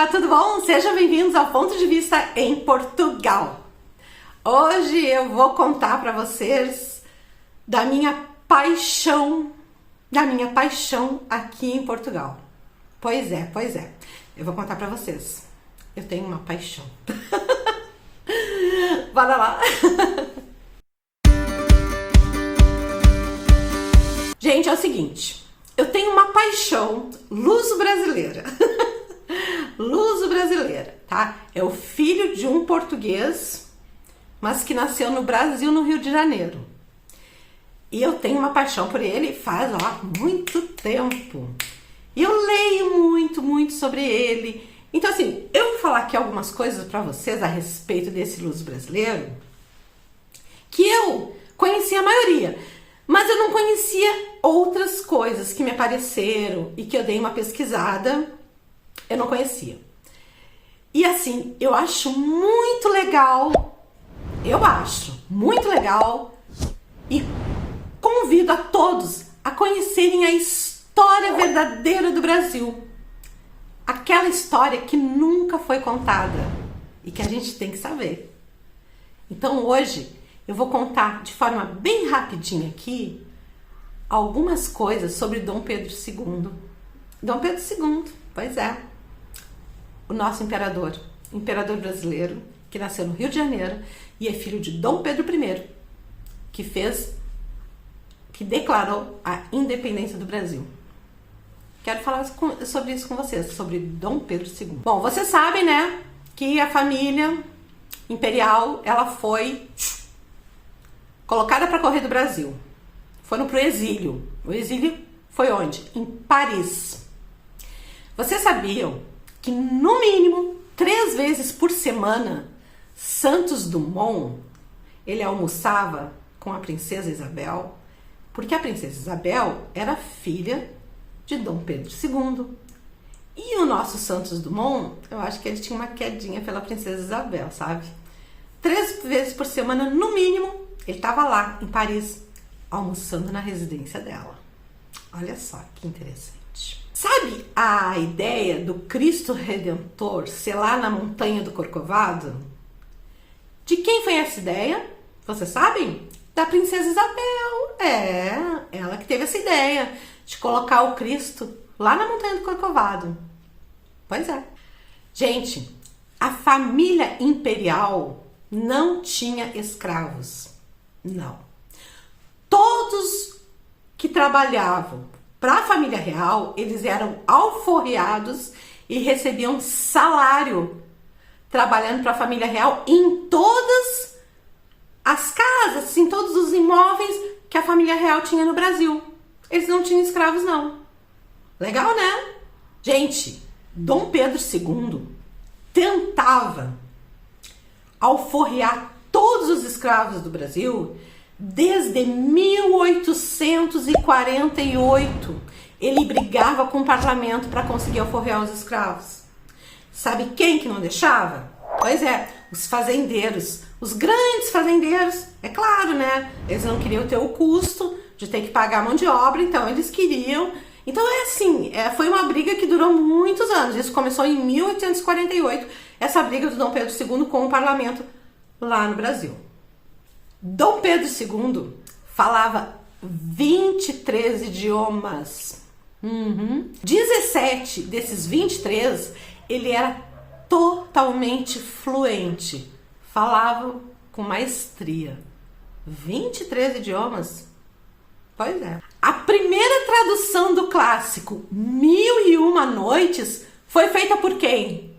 Olá, tudo bom? Sejam bem-vindos ao Ponto de Vista em Portugal. Hoje eu vou contar para vocês da minha paixão aqui em Portugal. Pois é, eu vou contar para vocês. Eu tenho uma paixão. Bora lá! Gente, é o seguinte, eu tenho uma paixão luso-brasileira. Luso-brasileira, tá? É o filho de um português, mas que nasceu no Brasil, no Rio de Janeiro. E eu tenho uma paixão por ele faz, muito tempo. E eu leio muito sobre ele. Então, assim, eu vou falar aqui algumas coisas pra vocês a respeito desse luso-brasileiro, que eu conhecia a maioria, mas eu não conhecia outras coisas que me apareceram e que eu dei uma pesquisada. Eu não conhecia. E assim, eu acho muito legal. E convido a todos a conhecerem a história verdadeira do Brasil. Aquela história que nunca foi contada e que a gente tem que saber. Então hoje eu vou contar de forma bem rapidinha aqui algumas coisas sobre Dom Pedro II. Dom Pedro II, pois é. O nosso imperador brasileiro, que nasceu no Rio de Janeiro e é filho de Dom Pedro I, que declarou a independência do Brasil. Quero falar sobre isso com vocês, sobre Dom Pedro II. Bom, vocês sabem, né, que a família imperial, ela foi colocada para correr do Brasil. Foram pro exílio. O exílio foi onde? Em Paris. Vocês sabiam que no mínimo 3 vezes por semana Santos Dumont ele almoçava com a princesa Isabel, porque a princesa Isabel era filha de Dom Pedro II. E o nosso Santos Dumont, eu acho que ele tinha uma quedinha pela princesa Isabel, sabe? 3 vezes por semana, no mínimo, ele estava lá em Paris, almoçando na residência dela. Olha só que interessante. Sabe a ideia do Cristo Redentor ser lá na Montanha do Corcovado? De quem foi essa ideia? Vocês sabem? Da princesa Isabel. É, ela que teve essa ideia de colocar o Cristo lá na Montanha do Corcovado. Pois é. Gente, a família imperial não tinha escravos. Não. Todos que trabalhavam para a família real, eles eram alforriados e recebiam salário trabalhando para a família real em todas as casas, em todos os imóveis que a família real tinha no Brasil. Eles não tinham escravos, não. Legal, né? Gente, Dom Pedro II tentava alforriar todos os escravos do Brasil desde 1848. Ele brigava com o parlamento para conseguir alforriar os escravos. Sabe quem que não deixava? Pois é, os fazendeiros. Os grandes fazendeiros, é claro, né? Eles não queriam ter o custo de ter que pagar a mão de obra, então eles queriam. Então é assim, foi uma briga que durou muitos anos. Isso começou em 1848, essa briga do Dom Pedro II com o parlamento lá no Brasil. Dom Pedro II falava 23 idiomas. 17 desses 23, ele era totalmente fluente. Falava com maestria. 23 idiomas? Pois é. A primeira tradução do clássico 1001 Noites foi feita por quem?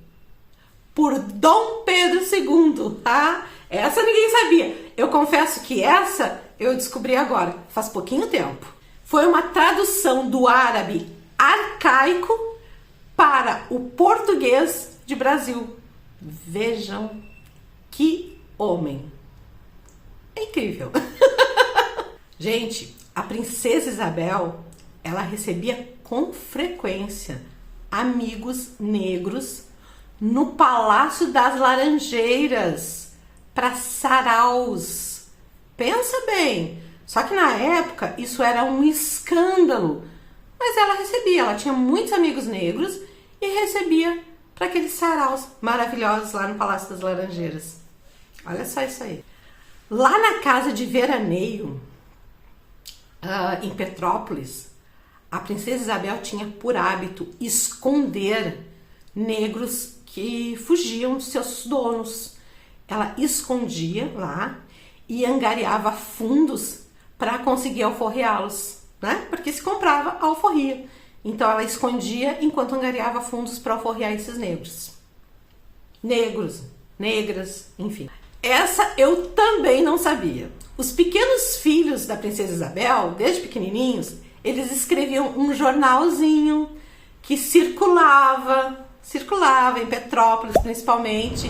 Por Dom Pedro II, tá? Essa ninguém sabia. Eu confesso que essa eu descobri agora, faz pouquinho tempo. Foi uma tradução do árabe arcaico para o português de Brasil. Vejam que homem. É incrível. Gente, a princesa Isabel, ela recebia com frequência amigos negros no Palácio das Laranjeiras para saraus. Pensa bem. Só que na época isso era um escândalo. Mas ela tinha muitos amigos negros e recebia para aqueles saraus maravilhosos lá no Palácio das Laranjeiras. Olha só isso aí. Lá na casa de veraneio, em Petrópolis, a princesa Isabel tinha por hábito esconder negros que fugiam dos seus donos. Ela escondia lá e angariava fundos para conseguir alforriá-los, né? Porque se comprava a alforria. Então ela escondia enquanto angariava fundos para alforriar esses negros. Negros, negras, enfim. Essa eu também não sabia. Os pequenos filhos da princesa Isabel, desde pequenininhos, eles escreviam um jornalzinho que circulava em Petrópolis principalmente,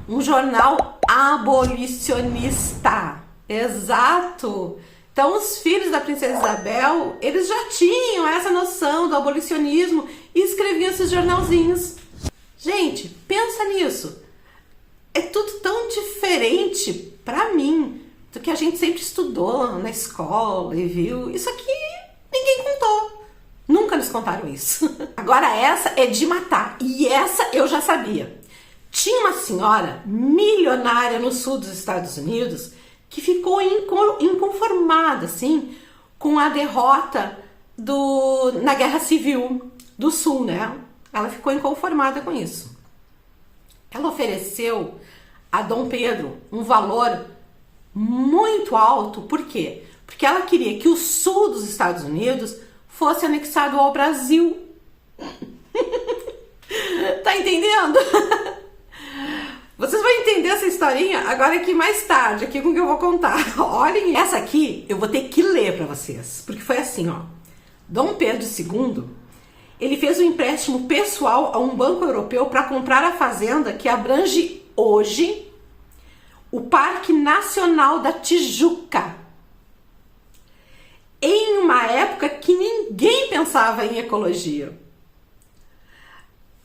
um jornal abolicionista. Exato! Então os filhos da princesa Isabel, eles já tinham essa noção do abolicionismo e escreviam esses jornalzinhos. Gente, pensa nisso. É tudo tão diferente pra mim do que a gente sempre estudou na escola e viu. Isso aqui ninguém contou. Nunca nos contaram isso. Agora essa é de matar. E essa eu já sabia. Tinha uma senhora milionária no sul dos Estados Unidos que ficou inconformada, assim, com a derrota na Guerra Civil do Sul, né? Ela ficou inconformada com isso. Ela ofereceu a Dom Pedro um valor muito alto. Por quê? Porque ela queria que o sul dos Estados Unidos fosse anexado ao Brasil. Tá entendendo? Vocês vão entender essa historinha agora aqui mais tarde, aqui com o que eu vou contar. Olhem, essa aqui eu vou ter que ler para vocês, porque foi assim, ó. Dom Pedro II, ele fez um empréstimo pessoal a um banco europeu para comprar a fazenda que abrange hoje o Parque Nacional da Tijuca, em uma época que ninguém pensava em ecologia.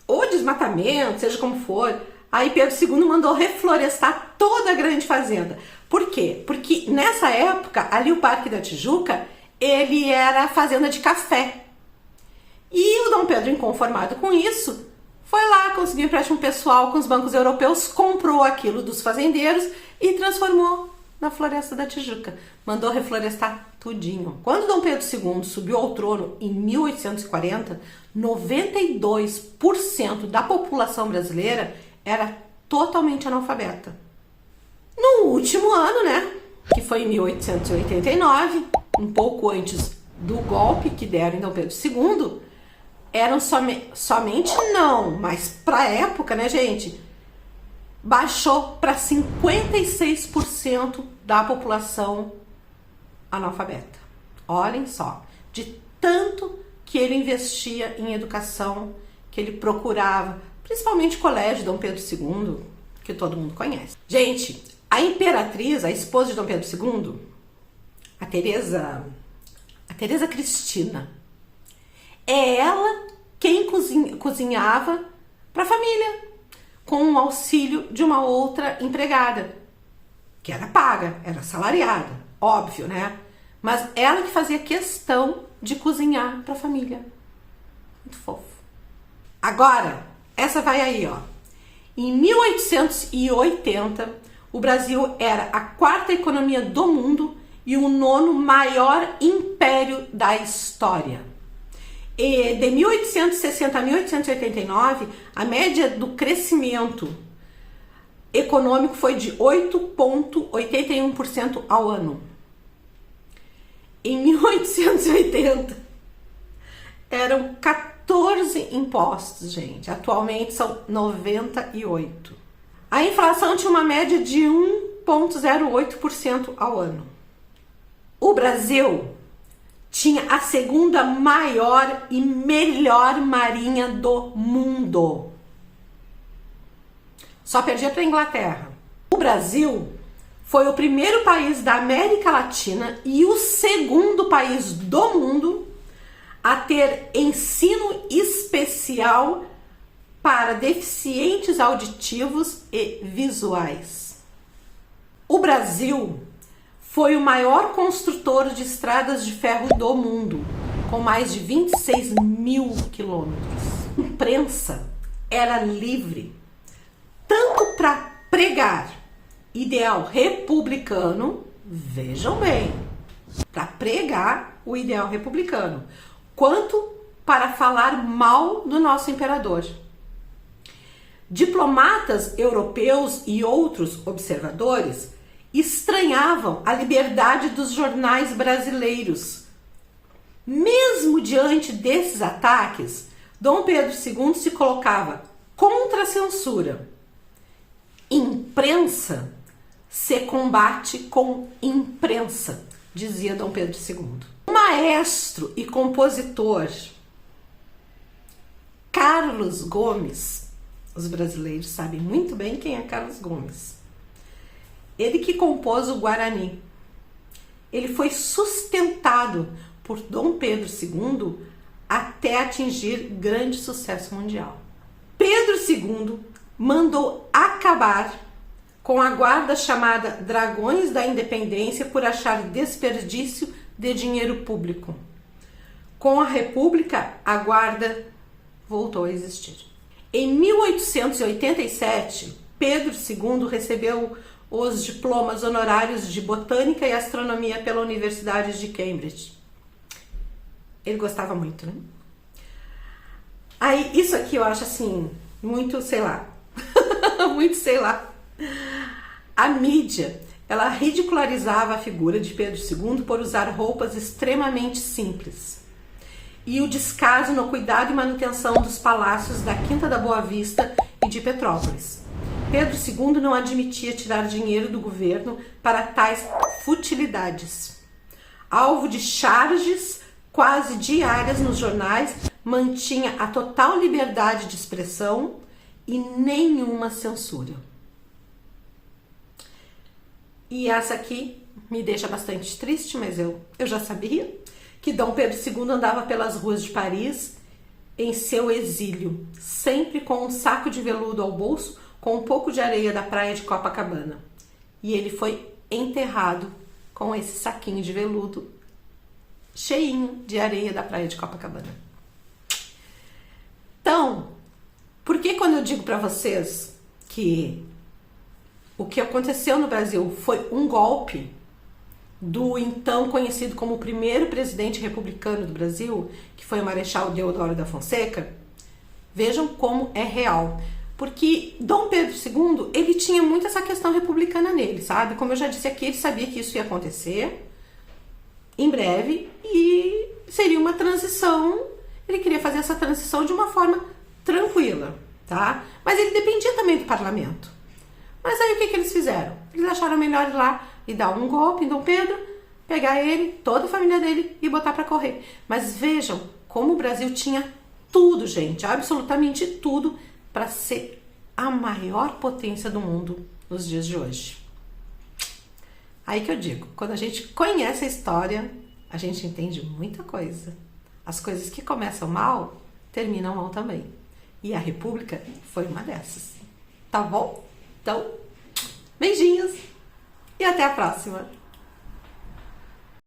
Ou desmatamento, seja como for. Aí Pedro II mandou reflorestar toda a grande fazenda. Por quê? Porque nessa época, ali o Parque da Tijuca, ele era fazenda de café. E o Dom Pedro, inconformado com isso, foi lá, conseguiu empréstimo pessoal com os bancos europeus, comprou aquilo dos fazendeiros e transformou na Floresta da Tijuca. Mandou reflorestar tudinho. Quando Dom Pedro II subiu ao trono em 1840, 92% da população brasileira era totalmente analfabeta. No último ano, né, que foi em 1889, um pouco antes do golpe que deram em Dom Pedro II, eram somente não, mas para a época, né, gente, baixou para 56% da população analfabeta. Olhem só, de tanto que ele investia em educação, que ele procurava, principalmente o colégio Dom Pedro II, que todo mundo conhece. Gente, a imperatriz, a esposa de Dom Pedro II, a Teresa Cristina, é ela quem cozinhava para a família, com o auxílio de uma outra empregada, que era paga, era salariada, óbvio, né? Mas ela que fazia questão de cozinhar para a família. Muito fofo. Agora, essa vai aí, ó. Em 1880, o Brasil era a quarta economia do mundo e o nono maior império da história. E de 1860 a 1889, a média do crescimento econômico foi de 8,81% ao ano. Em 1880, eram 14 impostos, gente. Atualmente são 98. A inflação tinha uma média de 1,08% ao ano. O Brasil tinha a segunda maior e melhor marinha do mundo. Só perdia para a Inglaterra. O Brasil foi o primeiro país da América Latina e o segundo país do mundo a ter ensino especial para deficientes auditivos e visuais. O Brasil foi o maior construtor de estradas de ferro do mundo, com mais de 26 mil quilômetros. Imprensa era livre, tanto para pregar ideal republicano, vejam bem, para pregar o ideal republicano, quanto para falar mal do nosso imperador. Diplomatas europeus e outros observadores estranhavam a liberdade dos jornais brasileiros. Mesmo diante desses ataques, Dom Pedro II se colocava contra a censura. Imprensa se combate com imprensa, dizia Dom Pedro II. O maestro e compositor Carlos Gomes, os brasileiros sabem muito bem quem é Carlos Gomes. Ele que compôs o Guarani. Ele foi sustentado por Dom Pedro II até atingir grande sucesso mundial. Pedro II mandou acabar com a guarda chamada Dragões da Independência por achar desperdício de dinheiro público. Com a República, a guarda voltou a existir. Em 1887, Pedro II recebeu os diplomas honorários de Botânica e Astronomia pela Universidade de Cambridge. Ele gostava muito, né? Aí, isso aqui eu acho assim, muito, sei lá, muito, sei lá. A mídia, ela ridicularizava a figura de Pedro II por usar roupas extremamente simples. E o descaso no cuidado e manutenção dos palácios da Quinta da Boa Vista e de Petrópolis. Pedro II não admitia tirar dinheiro do governo para tais futilidades. Alvo de charges quase diárias nos jornais, mantinha a total liberdade de expressão e nenhuma censura. E essa aqui me deixa bastante triste, mas eu já sabia que Dom Pedro II andava pelas ruas de Paris em seu exílio, sempre com um saco de veludo ao bolso, com um pouco de areia da praia de Copacabana. E ele foi enterrado com esse saquinho de veludo cheinho de areia da praia de Copacabana. Então, por que quando eu digo para vocês que o que aconteceu no Brasil foi um golpe do então conhecido como o primeiro presidente republicano do Brasil, que foi o Marechal Deodoro da Fonseca, vejam como é real. Porque Dom Pedro II, ele tinha muito essa questão republicana nele, sabe? Como eu já disse aqui, ele sabia que isso ia acontecer em breve e seria uma transição, ele queria fazer essa transição de uma forma tranquila, tá? Mas ele dependia também do parlamento. Mas aí o que eles fizeram? Eles acharam melhor ir lá e dar um golpe em Dom Pedro, pegar ele, toda a família dele e botar para correr. Mas vejam como o Brasil tinha tudo, gente, absolutamente tudo, para ser a maior potência do mundo nos dias de hoje. Aí que eu digo, quando a gente conhece a história, a gente entende muita coisa. As coisas que começam mal, terminam mal também. E a República foi uma dessas. Tá bom? Então, beijinhos e até a próxima!